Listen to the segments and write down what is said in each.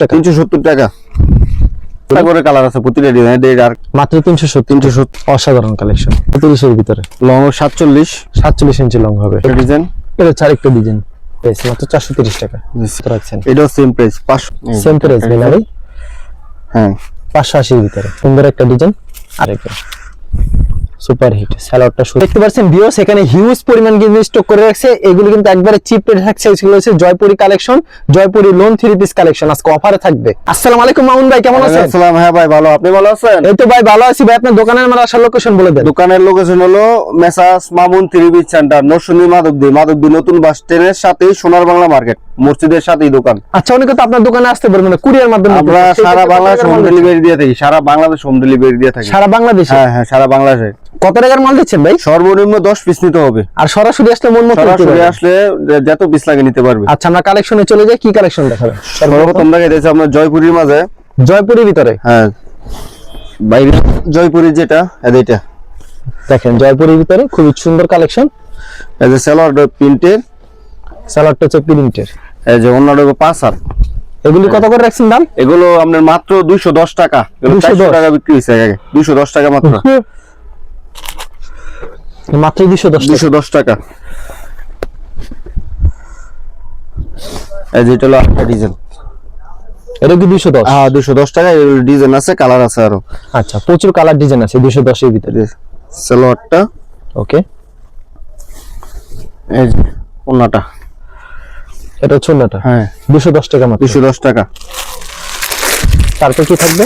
টাকা, 370 টাকা করে কালার আছে প্রতিটা ডিজাইন আর মাত্র 370। অসাধারণ কালেকশন। 30 এর ভিতরে লং 47 ইঞ্চি লং হবে ডিজাইন। এটা আরেকটা ডিজাইন প্রাইস মাত্র 430 টাকা রাখছেন। এটাও সেম প্রাইস 500 সেম প্রাইস না ভাই? হ্যাঁ 580 এর ভিতরে সুন্দর একটা ডিজাইন। আরেকটা সুপার হিট সালোয়ারটা শুরু দেখতে পাচ্ছেন ভিউয়ার্স, এখানে হিউজ পরিমাণ কিন্তু স্টক করে রাখছে। এগুলো কিন্তু একবারে চিপ রেট থাকছে। এগুলো হচ্ছে Jaipuri collection, Jaipuri loan 3 piece collection আজকে অফারে থাকবে। আসসালামু আলাইকুম মামুন ভাই, কেমন আছেন? আসসালাম। হ্যাঁ ভাই ভালো, আপনি ভালো আছেন? এই তো ভাই ভালো আছি ভাই। আপনার দোকানের আমার আসার লোকেশন বলে দেন। দোকানের লোকেশন হলো Messrs Mamun 3 piece centre, Narsingdi Madhabdi নতুন বাস স্ট্যান্ডের সাথেই সোনার বাংলা মার্কেট মসজিদের সাথেই দোকান। আচ্ছা, অনেকে তো আপনার দোকানে আসতে পারবে না, কুরিয়ার মাধ্যমে আমরা সারা বাংলাদেশ হোম ডেলিভারি দিয়ে থাকি। সারা বাংলাদেশ হোম ডেলিভারি দিয়ে থাকি। সারা বাংলাদেশে? হ্যাঁ হ্যাঁ সারা বাংলাদেশে। কত টাকার মাল দিচ্ছেন ভাই? সর্বনিম্ন 10 পিস নিতে হবে। আর সরাসরি আসলে মন মতো সরাসরি আসলে যত পিস লাগে নিতে পারবে। আচ্ছা, আমরা কালেকশনে চলে যাই। কি কালেকশন দেখাবেন? সর্বপ্রথম দেখাইতেছি আমরা জয়পুরীর মাঝে, জয়পুরের ভিতরে। হ্যাঁ বাইরে জয়পুরি যেটা এটা দেখেন, জয়পুরের ভিতরে খুব সুন্দর কালেকশন। এই যে সালোয়ার প্রিন্টের, সালোয়ারটা হচ্ছে প্রিন্টের। এই যে অন্যটা 5 হাত। এগুলি কত করে রাখছেন দাম? এগুলো আপনার মাত্র 210 টাকা। এগুলো 400 টাকা বিক্রি হইছে আগে। 210 টাকা মাত্র। মাত্র 210 টাকা। এই যে এটা হলো একটা ডিজাইন। এটা কি 210? হ্যাঁ 210 টাকা। এর ডিজাইন আছে, কালার আছে আরো। আচ্ছা, প্রচুর কালার ডিজাইন আছে 210 এর ভিতরে। সালোয়ারটা ওকে। এই যে ওন্নাটা, এটা ছোটটা। হ্যাঁ 210 টাকা মাত্র। 210 টাকা। তারপর কি থাকবে?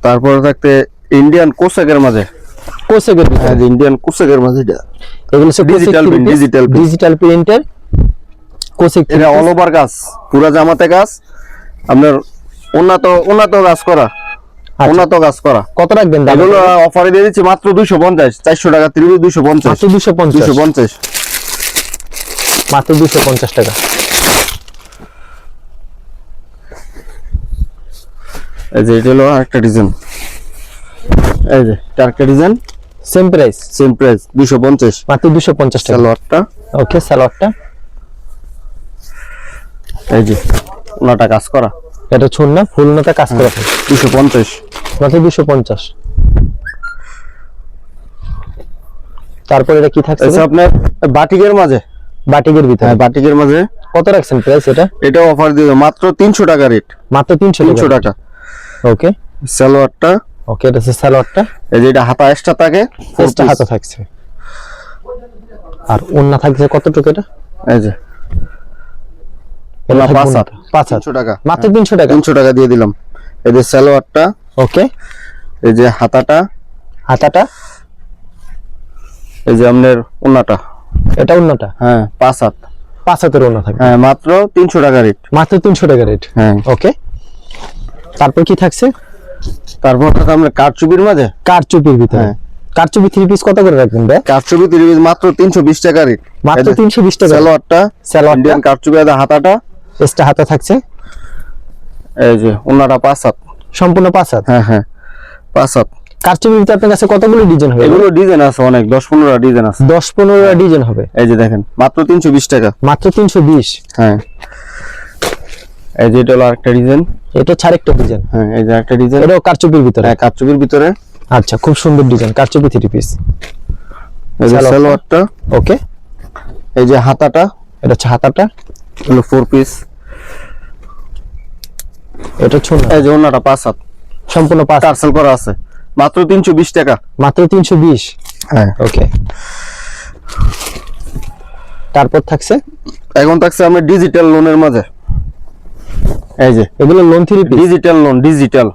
তারপর থাকতে ইন্ডিয়ান কোসেকের মাঝে, কোসেকের ভিতরে। হ্যাঁ ইন্ডিয়ান কোসেকের মাঝে এটা এগুলো সব ডিজিটাল প্রিন্টের কোসেক। এটা অল ওভার কাজ, পুরো জামাতে কাজ। আপনার উন্নত কাজ করা, উন্নত কাজ করা। কত রাখবেন দাম? এগুলো অফারে দিয়ে দিচ্ছি মাত্র 250। 400 টাকা 250। মাত্র 250। মাত্র 250 টাকা। এই যে এটা হলো আরেকটা ডিজাইন। এই যে আরেকটা ডিজাইন, সেম প্রাইস 250। মাত্র 250 টাকা। সালোয়ারটা ওকে, সালোয়ারটা এই যে ওনাটা কাজ করা। এটা ছোট না, ফুল নাটা কাজ করা। 250 মাত্র 250। তারপর এটা কি থাকছে? আচ্ছা আপনার বাটিকের মাঝে, বাটিকের ভিতরে। হ্যাঁ বাটিকের মাঝে। কত রাখছেন প্রাইস এটা? এটা অফার দিয়ে মাত্র 300 টাকা রেট। মাত্র 300 টাকা। ওকে। সালোয়ারটা ওকে, এটা হচ্ছে সালোয়ারটা। এই যে এটা হাতা এক্সট্রা থাকে, এক্সট্রা হাতা থাকছে। আর ওন্না থাকছে কতটুকু এটা? এই যে এটা 5 হাত, 300 টাকা। মাত্র 300 টাকা। 300 টাকা দিয়ে দিলাম। এই যে সালোয়ারটা, ওকে। এই যে হাতাটা, এই যে আপনার ওন্নাটা, এটা ওন্নাটা। হ্যাঁ 5 হাত, 5 হাতের ওন্না থাকে। হ্যাঁ মাত্র 300 টাকা রেট। মাত্র 300 টাকা রেট। হ্যাঁ ওকে। তারপর কি থাকছে? তারপর আমরা কারচুপির মাঝে, কারচুপির ভিতরে। হ্যাঁ। কারচুপি 3 পিস কত করে রাখবেন ভাই? কারচুপি 3 পিস মাত্র 320 টাকা রেট। মাত্র 320 টাকা। সালোয়ারটা, ইন্ডিয়ান কারচুপি আর হাতাটা, এক্সট্রা হাতা থাকছে। এই যে ওন্নাটা 5 হাত, সম্পূর্ণ 5 হাত। হ্যাঁ হ্যাঁ 5 হাত। কারচুপির ভিতরে আপনার কাছে কতগুলো ডিজাইন হবে? এগুলো ডিজাইন আছে অনেক, 10-15টা ডিজাইন আছে। 10-15টা ডিজাইন হবে। এই যে দেখেন মাত্র 320 টাকা। মাত্র 320। হ্যাঁ এই যে এটা হলো আরেকটা ডিজাইন। এটা আরেকটা ডিজাইন। হ্যাঁ এই যে একটা ডিজাইন, এটাও কারচুপির ভিতরে। হ্যাঁ কারচুপির ভিতরে। আচ্ছা, খুব সুন্দর ডিজাইন, কারচুপি 3 পিস। এই যে সালোয়ারটা, ওকে। এই যে হাতাটা, এটা হচ্ছে হাতাটা, হলো 4 পিস। এটা ছোট। এই যে ওন্নাটা 5 হাত, সম্পূর্ণ 5 টার্সেল করা আছে, মাত্র 320 টাকা। মাত্র 320। হ্যাঁ ওকে। তারপর থাকছে, এখন থাকছে আমরা ডিজিটাল লোনের মাঝে। এই যে এগুলো loan 3 piece. Digital loan, digital.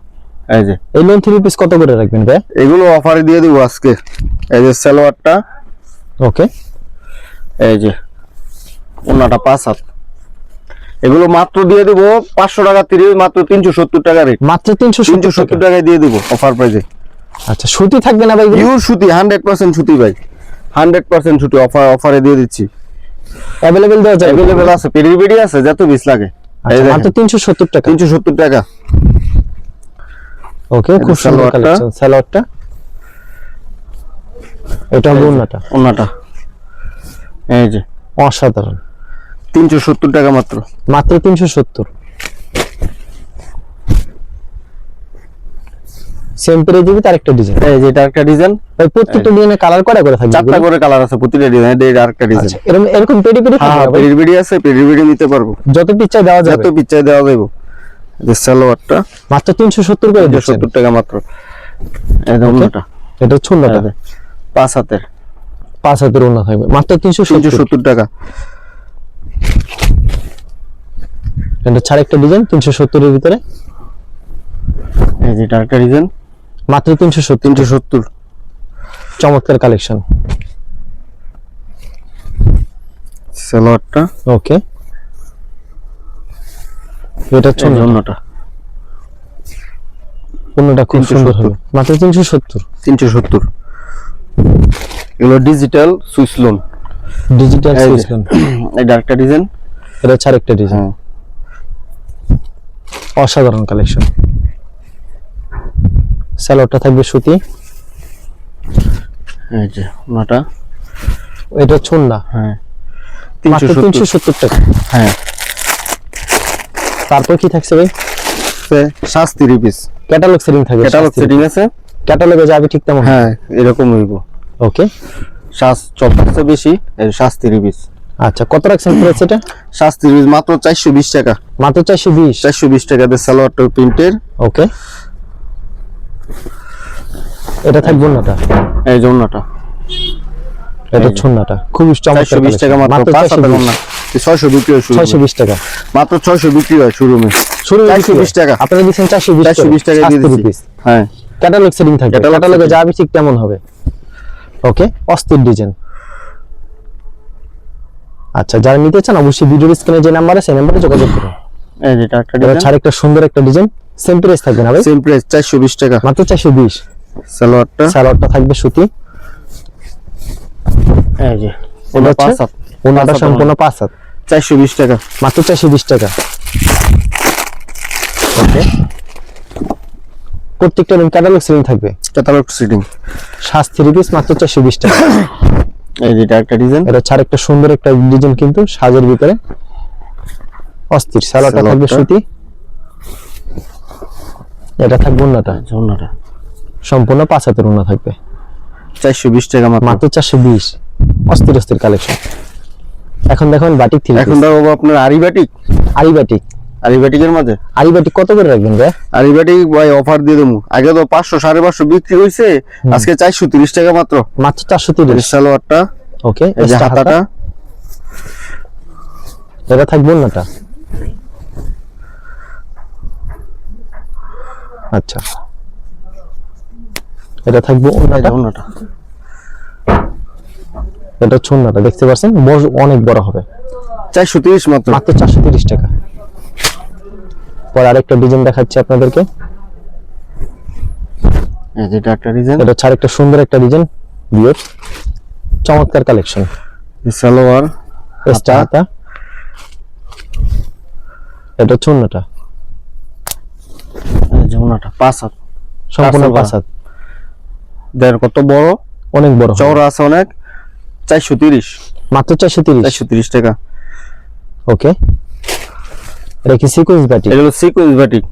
এই যে এই লোন 3 পিস কত করে রাখবেন ভাই? এগুলো অফারে দিয়ে দিব আজকে। এই যে সালোয়ারটা, ওকে। এই যে ওন্নাটা 5 হাত। এগুলো মাত্র দিয়ে দিব 500 টাকা 30, মাত্র 370 টাকা রেট। মাত্র 370 টাকায় দিয়ে দিব অফার প্রাইসে। আচ্ছা, সুতি থাকবে না ভাই? পিওর সুতি, 100% সুতি ভাই, 100% সুতি। অফারে দিয়ে দিচ্ছি। अवेलेबल দেওয়া যায়? अवेलेबल আছে, পেডি আছে, যত পিস লাগে। আচ্ছা, মাত্র 370 টাকা। 370 টাকা। ওকে, খুব সুন্দর কালেকশন। সালোয়ারটা, এটা ওন্নাটা। ওন্নাটা এই যে অসাধারণ। 370 টাকা মাত্র। মাত্র 370। সেম প্রাইস দিবি তার একটা ডিজাইন। এই যে এটা একটা ডিজাইন, ভাই প্রত্যেকটা ডিজাইনে কালার করে থাকবে? 4টা করে কালার আছে প্রতিটা ডিজাইন। এটা আরেকটা ডিজাইন। আচ্ছা, এরকম পেডি পেডি হ্যাঁ, থাকবে ভাই? পেরিবিডি আছে, পেরিবিডি নিতে পারবো, যত পিচ্চা দেওয়া যাবে। যত পিচ্চাই দেওয়া যাবে। যে সালোয়ারটা মাত্র 370 করে দিচ্ছেন। 70 টাকা মাত্র। এই যে ওন্নাটা, এটা ছুন্নাটা 5 হাতের 5 হাতের ওন্না থাকবে মাত্র 370 370 টাকা। এটা ছাড় একটা ডিজাইন 370 এর ভিতরে। এই যে এটা আরেকটা ডিজাইন, মাত্র 370। 370। চমৎকার কালেকশন। সালোয়ারটা, ওকে, এটা ছুন্না। ওন্নাটা ওন্নাটা খুব 370 সুন্দর হবে মাত্র 370। 370। এগুলো ডিজিটাল সুইস লোন। ডিজিটাল সুইসল্যান্ড। এটা আরেকটা ডিজাইন, এটা ছাড় একটা ডিজাইন। হ্যাঁ। অসাধারণ কালেকশন। সালোয়ারটা থাকবে সুতি। এই যে ওন্নাটা, এটা ছুন্না। হ্যাঁ মাত্র 370 370 টাকা। হ্যাঁ। তারপর কি থাকছে ভাই? শাস্তি পিস ক্যাটালগ সেটিং থাকবে। ক্যাটালগ সেটিং আছে। ক্যাটালগে যাবে ঠিক তেমন। হ্যাঁ, এরকম হইব। ওকে, চপারটা বেশি, এই শাস্তি পিস। আচ্ছা, কত রাখছেন প্রাইস এটা? শাস্তি পিস মাত্র 420 টাকা। মাত্র 420। 420 টাকাতে সালোয়ারটা প্রিন্টের। ওকে, এটা থাকবে ওন্নাটা। এই যে ওন্নাটা, এটা ছুন্নাটা খুবই চমৎকার। 420 টাকা মাত্র। 5 হাতের ওন্না 600 বিক্রি হয় শুরু। 620 টাকা মাত্র 600 বিক্রি হয় শোরুমে। শুরু 420 টাকা। আপনারা দিচ্ছেন 420 420 টাকা দিয়ে দিচ্ছি। হ্যাঁ, ক্যাটালগ সেটিং থাকবে। Catalog ক্যাটালগে setting। যাবে ঠিক তেমন হবে। ওকে, অস্থির ডিজাইন। আচ্ছা, যারা নিতে চান অবশ্যই ভিডিওর স্ক্রিনে যে নাম্বার আছে সেই নম্বরে যোগাযোগ করুন। এই যে এটা একটা এটা ডিজাইন, ছাড় একটা সুন্দর একটা ডিজাইন। সেম প্রাইস থাকবে না ভাই? সেম প্রাইস 420 টাকা। মাত্র 420। সালোয়ারটা, সালোয়ারটা থাকবে সুতি। এই যে এটা ওন্না হচ্ছে 5 হাত, ওন্নাটা সম্পূর্ণ 5 হাত। 420 টাকা। মাত্র 420 টাকা। ওকে, প্রত্যেকটা রুম ক্যাটালগ সেটিং থাকবে। Catalogue setting. 3 পিস মাত্র 420 টাকা। এই যে এটা একটা ডিজাইন, এটা ছাড় একটা সুন্দর একটা ডিজাইন কিন্তু সাজের ভিতরে অস্থির। সালোয়ারটা থাকবে সালোয়ারটা। সুতি। এটা থাকবে ওন্নাটা ওন্নাটা সম্পূর্ণ 5 হাতের ওন্না থাকবে 420 টাকা মাত্র। মাত্র 420। অস্থির অস্থির কালেকশন। এখন দেখুন বাটিক থ্রি এখন দাও আপনার আরিবাটিক। আরিবাটিক। আরিবাটিকের মাঝে আরিবাটিক কত করে রাখবেন ভাই? আরিবাটিক ভাই অফার দিয়ে দেবো। আগে তো 500 550 বিক্রি হইছে, আজকে 430 টাকা মাত্র। মাত্র 430। সালোয়ারটা, ওকে, এই যে এক্সট্রা হাতাটা, এটা থাকবে ওন্নাটা। আচ্ছা, এটা থাকবে এই যে ওন্নাটা। ওন্নাটা। এটা ছুন্নাটা দেখতে পাচ্ছেন অনেক বড় হবে। 430 মাত্র। মাত্র 430 টাকা। পরে আরেকটা ডিজাইন দেখাচ্ছি আপনাদেরকে। এই যে এটা একটা ডিজাইন, এটা ছাড় একটা সুন্দর একটা ডিজাইন। বিয়ার চমৎকার কালেকশন। সালোয়ার, এক্সট্রা হাতা। এটা ছুন্নাটা এই যে ওন্নাটা 5 হাত, সম্পূর্ণ টাসেল 5 হাত। দেখ কত বড়, অনেক বড় হবে। চওড়া আছে অনেক। 430। মাত্র 430। 430 টাকা। ওকে, এটা কি সিকোয়েন্স বাটিক? এটা হলো সিকোয়েন্স বাটিক।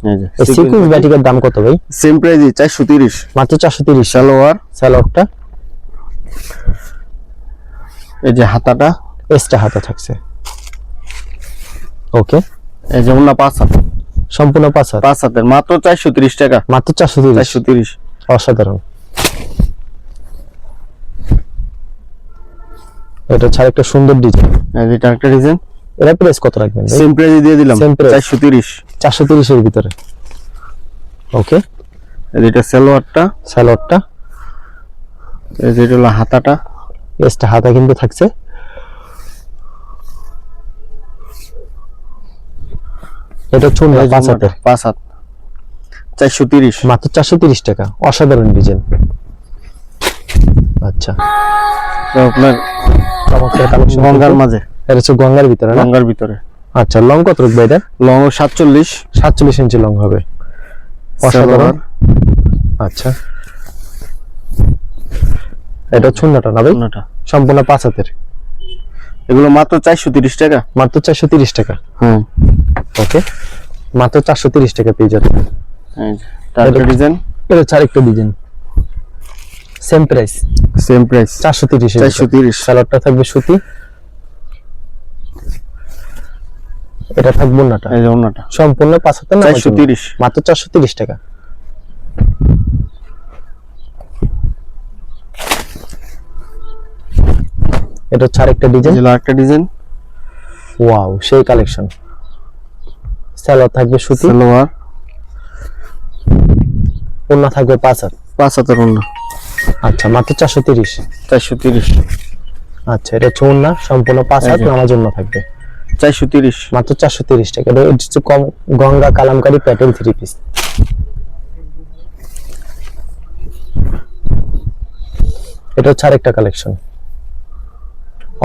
এই যে এই সিকোয়েন্স বাটিকের দাম কত ভাই? সেম প্রাইসই 430। মাত্র 430। সালোয়ার, সালোয়ারটা এই যে হাতাটা, এক্সট্রা হাতা থাকছে। ওকে, এই যে ওন্না 5 হাত, সম্পূর্ণ 5 হাত। 5 হাতের মাত্র 430 টাকা। মাত্র 430। 430। অসাধারণ। এটা ছাড়া একটা সুন্দর ডিজাইন। এই যে এটা একটা ডিজাইন, এর প্রাইস কত রাখবেন ভাই? সেম প্রাইসই দিয়ে দিলাম। Same price। 430। 430 এর ভিতরে। ওকে, এই যে এটা সালোয়ারটা, সালোয়ারটা এই যে এটা হলো হাতাটা, এক্সট্রা হাতা কিন্তু থাকছে। এটা ছুন্না 5 হাতের। 5 হাত, 430। মাত্র 430 টাকা। অসাধারণ ডিজাইন। আচ্ছা, তো আপনার চমৎকার কালেকশন। গঙ্গার মাঝে, এটা হচ্ছে গঙ্গার ভিতরে না? গঙ্গার ভিতরে। আচ্ছা, লং কত রাখবে এটা? লং 47। 47 ইঞ্চি লং হবে। অসাধারণ। সালোয়ার, আচ্ছা, এটা ছুন্নাটা না ভাই? ওন্নাটা সম্পূর্ণ 5 হাতের। এগুলো মাত্র 430 টাকা। মাত্র 430 টাকা। হ্যাঁ ওকে, মাত্র 430 টাকা পেয়ে যাবেন। এই যে টার্গেট ডিজাইন, এটা আরেকটা design, same price, same price 430। 430। সালোয়ারটা থাকবে সুতি, এটা থাকবে ওন্নাটা। এই যে ওন্নাটা সম্পূর্ণ 5 হাতের নামাজ 430, মাত্র 430 টাকা। এটা হচ্ছে আরেকটা ডিজাইন, এই যে আরেকটা ডিজাইন। ওয়াও, সেই কালেকশন। সালোয়ার থাকবে সুতি, সালোয়ার, ওন্না থাকবে 5 হাত। 5 হাতের ওন্না। আচ্ছা, মাত্র 430। 430। আচ্ছা, এটা হচ্ছে ওন্না, সম্পূর্ণ 5 হাত নামাজ ওন্না থাকবে 430, মাত্র 430 টাকা। এটা হচ্ছে গঙ্গা কালামকারী প্যাটার্ন 3 পিস। এটা হচ্ছে আরেকটা কালেকশন,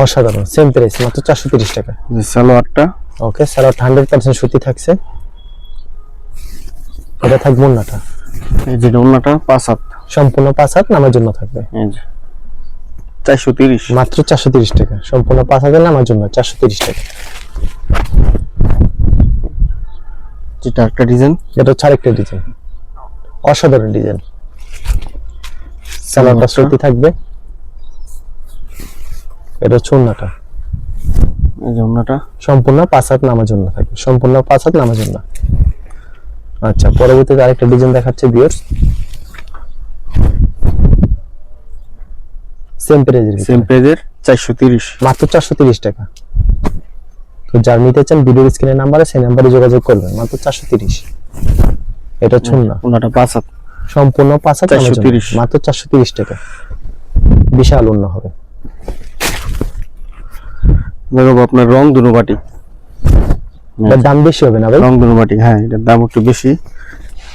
অসাধারণ, সেম প্রাইস মাত্র 430 টাকা। এই সালোয়ারটা, ওকে, সালোয়ার 100% সুতি থাকছে। এটা থাকবে ওন্নাটা, এই যে ওন্নাটা 5 হাত, সম্পূর্ণ 5 হাত নামার জন্য থাকবে এই যে 430, মাত্র 430 টাকা। সম্পূর্ণ 5 হাজার নামার জন্য 430 টাকা। যেটা একটা ডিজাইন। এটা হচ্ছে আরেকটা ডিজাইন, অসাধারণ ডিজাইন। সালোয়ারটা সুতি থাকবে, এটা হচ্ছে ওন্নাটা, এই যে ওন্নাটা সম্পূর্ণ 5 হাত নামার জন্য থাকবে, সম্পূর্ণ 5 হাত নামার জন্য। আচ্ছা, পরবর্তীতে আরেকটা ডিজাইন দেখাচ্ছে ভিউয়ার্স, সেম প্রাইজের, সেম প্রাইজের 430, মাত্র 430 টাকা। তো যার নিতে চান ভিডিওর স্ক্রিনের নাম্বারে, সেই নাম্বারে যোগাযোগ করবেন, মাত্র 430। এটা হচ্ছে ওন্না, ওন্নাটা 5 হাত, সম্পূর্ণ 5 হাত নামার জন্য 430, মাত্র 430 টাকা। বিশাল ওন্না হবে। দেখো আপনার রং দুনুবাটি, এর দাম বেশি হবে না ভাই? রং দুনুবাটি, হ্যাঁ এটার দাম একটু বেশি।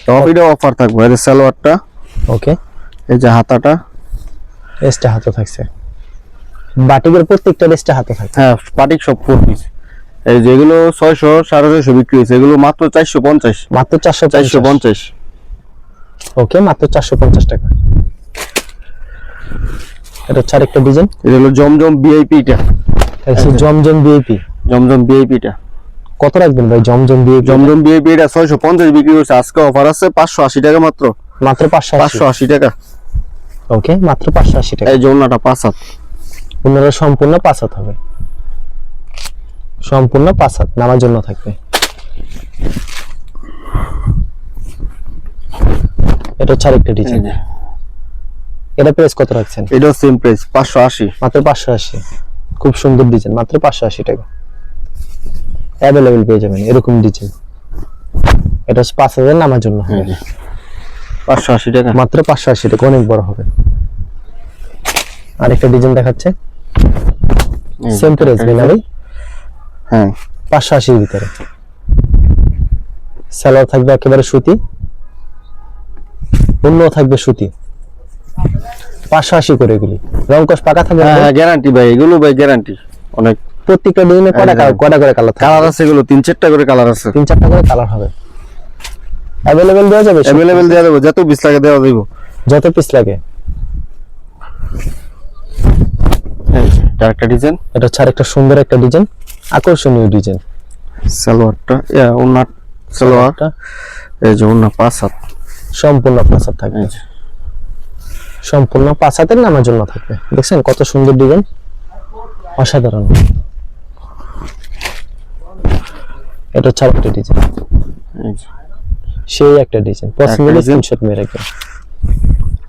তো এটা অফার থাকবে। এই যে সালোয়ারটা, ওকে, এই যে হাতাটা, এক্সট্রা হাতে থাকছে, বাটিকের প্রত্যেকটা এক্সট্রা হাতে থাকছে। হ্যাঁ পাটিক সব 4 পিস। এই যে এগুলো 600 650 বিক্রি হয়েছে, এগুলো মাত্র 450, মাত্র 450। 450। ওকে, মাত্র 450 টাকা। এটা হচ্ছে আরেকটা ডিজাইন, এটা হলো জমজম ভিআইপিটা, এটা জমজম ভিআইপি। জমজম ভিআইপিটা কত রাখবেন ভাই জমজম ভিআইপি? জমজম ভিআইপি এটা 650 বিক্রি হচ্ছে, আজকে অফার আছে 580 টাকা মাত্র, মাত্র 580 টাকা। ওকে, মাত্র 580 টাকা। এই জন্নাটা 5 হাত, পুনরায় সম্পূর্ণ 5 হাত হবে, সম্পূর্ণ 5 হাত নামার জন্য থাকবে। এটা হচ্ছে আরেকটা ডিজাইন, এটা প্রাইস কত রাখছেন? এটাও সেম প্রাইস 580, মাত্র 580। খুব সুন্দর ডিজাইন, মাত্র 580 টাকা। অ্যাভেলেবেল পেয়ে যাবেন এরকম ডিজাইন। এটা হচ্ছে 5000 নামার জন্য হবে, 580 টাকা, মাত্র 580 টাকা, অনেক বড় হবে। আরেকটা ডিজাইন দেখাচ্ছে, সেম প্রাইস না ভাই? হ্যাঁ 580 এর ভিতরে। সালোয়ার থাকবে একেবারে সুতি, অন্য থাকবে সুতি, 580 করে এগুলি। রংকশ পাকা থাকবে, হ্যাঁ গ্যারান্টি ভাই, এগুলো ভাই গ্যারান্টি অনেক। প্রত্যেকটা ডিজাইনে কয়টা করে কালার থাকে? কালার আছে, এগুলো 3-4টা করে কালার আছে, 3-4টা করে কালার হবে। অ্যাভেলেবেল দেওয়া যাবে? अवेलेबल দেওয়া যাবে, যত পিস লাগে দেওয়া যাবে, যত পিস লাগে। একটা ডিজাইন, এটা হচ্ছে আরেকটা সুন্দর একটা ডিজাইন, আকর্ষণীয় ডিজাইন। সালোয়ারটা ওন্না, সালোয়ারটা এই যে ওন্না 5 হাত, সম্পূর্ণ 5 হাত থাকবে, সম্পূর্ণ 5 হাতের নামার জন্য থাকবে। দেখছেন কত সুন্দর ডিজাইন, অসাধারণ। এটা হচ্ছে আরেকটা ডিজাইন, সেই একটা ডিজাইন, পছন্দের স্ক্রিনশট মেরে রাখবেন।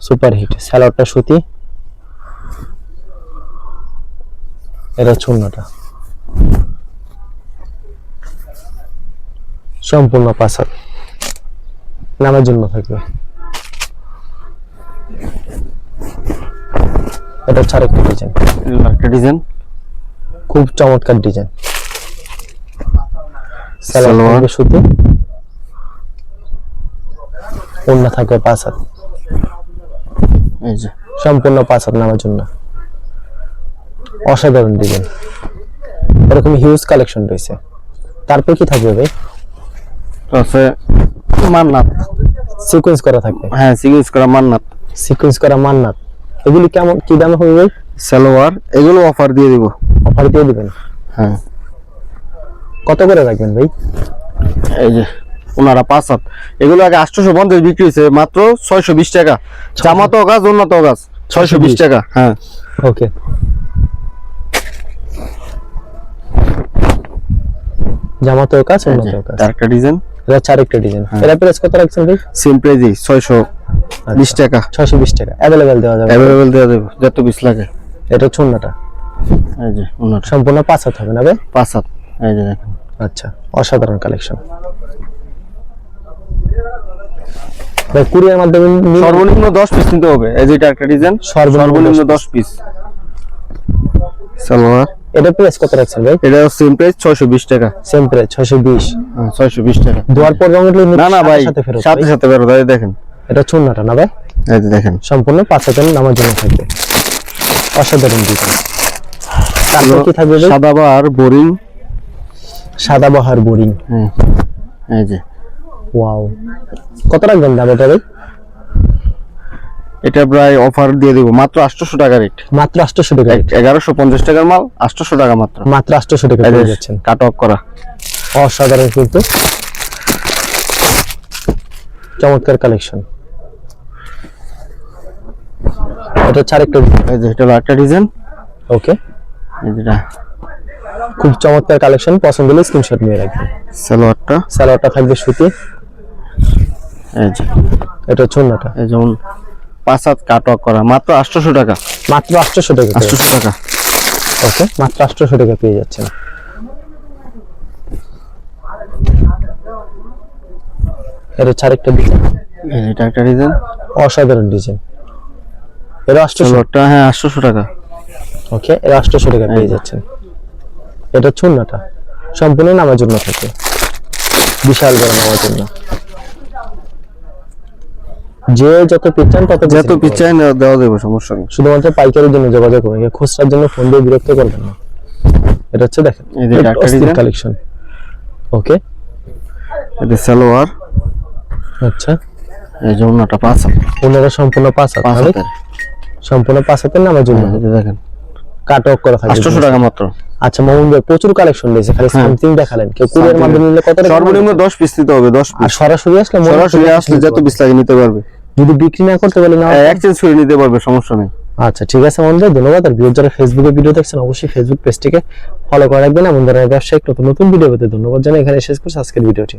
Super hit. সালোয়ারটা সুতি, এটা হচ্ছে ওন্নাটা, সম্পূর্ণ 5 হাত নামার জন্য থাকবে। এটা হচ্ছে আরেকটা ডিজাইন, একটা ডিজাইন, খুব চমৎকার ডিজাইন। সালোয়ার সালোয়ার, থাকবে সুতি, ওন্না থাকবে 5 হাত, এই যে সম্পূর্ণ 5 হাত নামার জন্য। অসাধারণ ডিজাইন, এরকম হিউজ কালেকশন রয়েছে। তারপর কি থাকবে ভাই? আছে মান্নাত, সিকোয়েন্স করা থাকবে, হ্যাঁ সিকোয়েন্স করা মান্নাত, সিকোয়েন্স করা মান্নাত। এগুলি কেমন কি দামে হবে ভাই? সালোয়ার এগুলো অফার দিয়ে দিব, অফার অফার দিয়ে দিবেন। হ্যাঁ কত করে রাখবেন ভাই? এই যে ওনারা 5 হাত, এগুলো আগে 850 বিক্রি হয়েছে, মাত্র 620 টাকা। জামা তো গাছ, উন্নত গাছ, 620 টাকা। হ্যাঁ ওকে, জামাতো কাজ, এই যে উন্নত কাজ। আরেকটা ডিজাইন, এটা চারেকটা ডিজাইন। হ্যাঁ। এটা প্রাইস কত রাখছেন ভাই? সেম প্রাইসই 620 টাকা। 620 টাকা अवेलेबल দেওয়া যাবে। अवेलेबल দেওয়া যাবে যত পিস লাগে। এটা চুন্নাটা এই যে ওনাটা সম্পূর্ণ 5 হাত হবে না ভাই? 5 হাত। এই যে দেখেন, আচ্ছা, অসাধারণ কালেকশন ভাই। কুরিয়ার মাধ্যমে সর্বনিম্ন 10 পিস নিতে হবে। এই যে এটা একটা ডিজাইন, সর্বনিম্ন 10 পিস। সালোয়ার, এটা প্রাইস কত রাখছেন ভাই? এটা সেম প্রাইস 620 টাকা। Same price 620। হ্যাঁ 620 টাকা। দুয়ার পর রং উঠলে না না ভাই, সাথে ফেরত সাথে সাথে বেরো। এই দেখেন, এটা চুন্নাটা না ভাই? এই যে দেখেন, সম্পূর্ণ 5 হাতের নামার জন্য থাকবে। অসাধারণ ডিজাইন। তারপর কি থাকবে ভাই? সাদাবাহার বোরিং। সাদাবাহার বোরিং। হ্যাঁ এই যে ওয়াও, কত রাখবেন দাম এটা ভাই? এটা প্রায় অফার দিয়ে দেব, মাত্র 800 টাকা রেট। মাত্র 800 টাকা। 1150 টাকার মাল 800 টাকা মাত্র। মাত্র 800 টাকা পেয়ে যাচ্ছেন। কাট অফ করা, অসাধারণ কিন্তু চমৎকার কালেকশন। এটা চারেকটা। এই যে এটা একটা ডিজাইন। ওকে, এই যেটা খুব চমৎকার কালেকশন। পছন্দ হলে স্ক্রিনশট নিয়ে রাখবেন। সালোয়ারটা, সালোয়ারটা থাকবে সুতি। এই যে এটা চুন্নাটা। এই যেমন 5 হাত কাট অফ করা, মাত্র 800 টাকা। মাত্র 800 টাকা। 800 টাকা। ওকে, মাত্র 800 টাকা পেয়ে যাচ্ছেন। এটা চারেকটা ডিজাইন। এই যে এটা একটা ডিজাইন, অসাধারণ ডিজাইন। এটা 800। সালোয়ারটা হ্যাঁ 800 টাকা। ওকে, এটা 800 টাকা পেয়ে যাচ্ছেন। এটা চুন্নাটা সম্পূর্ণ নামার জন্য থাকে, বিশাল বড় নামার জন্য। যে যত পিস চান তত যত পিস চাই না দেওয়া দেবো, সমস্যা নেই। শুধুমাত্র পাইকারির জন্য যোগাযোগ করবেন, খুচরার জন্য ফোন দিয়ে বিরক্ত করবেন না। এটা হচ্ছে দেখেন, এই যে এটা একটা ডিজাইন কালেকশন। ওকে, এটা সালোয়ার। আচ্ছা, এই যে ওনাটা 5 হাত। ওনারা সম্পূর্ণ 5 হাত। 5 হাতের। সম্পূর্ণ 5 হাতের নামার জন্য এই যে দেখেন, কাট অফ করা থাকে। 800 টাকা মাত্র। আচ্ছা মামুন ভাই, প্রচুর কালেকশন রয়েছে, খালি সামথিং দেখালেন। কেউ কুরিয়ার মাধ্যমে নিলে কত টাকা? সর্বনিম্ন 10 পিস নিতে হবে, 10 আর পিস। সরাসরি আসলে সরাসরি আসলে যত পিস লাগে নিতে পারবে। যদি বিক্রি না করতে পারি না, এক্সচেঞ্জ করে নিতে পারবে, সমস্যা নেই। আচ্ছা ঠিক আছে মামুন ভাই, ধন্যবাদ। আর ভিউয়ার যারা ফেসবুকে ভিডিও দেখছেন অবশ্যই ফেসবুক পেজটিকে ফলো করে রাখবেন। এমন ধরনের ব্যবসায়িক নতুন নতুন ভিডিও পেতে ধন্যবাদ জানাই। এখানে শেষ করছি আজকের ভিডিওটি।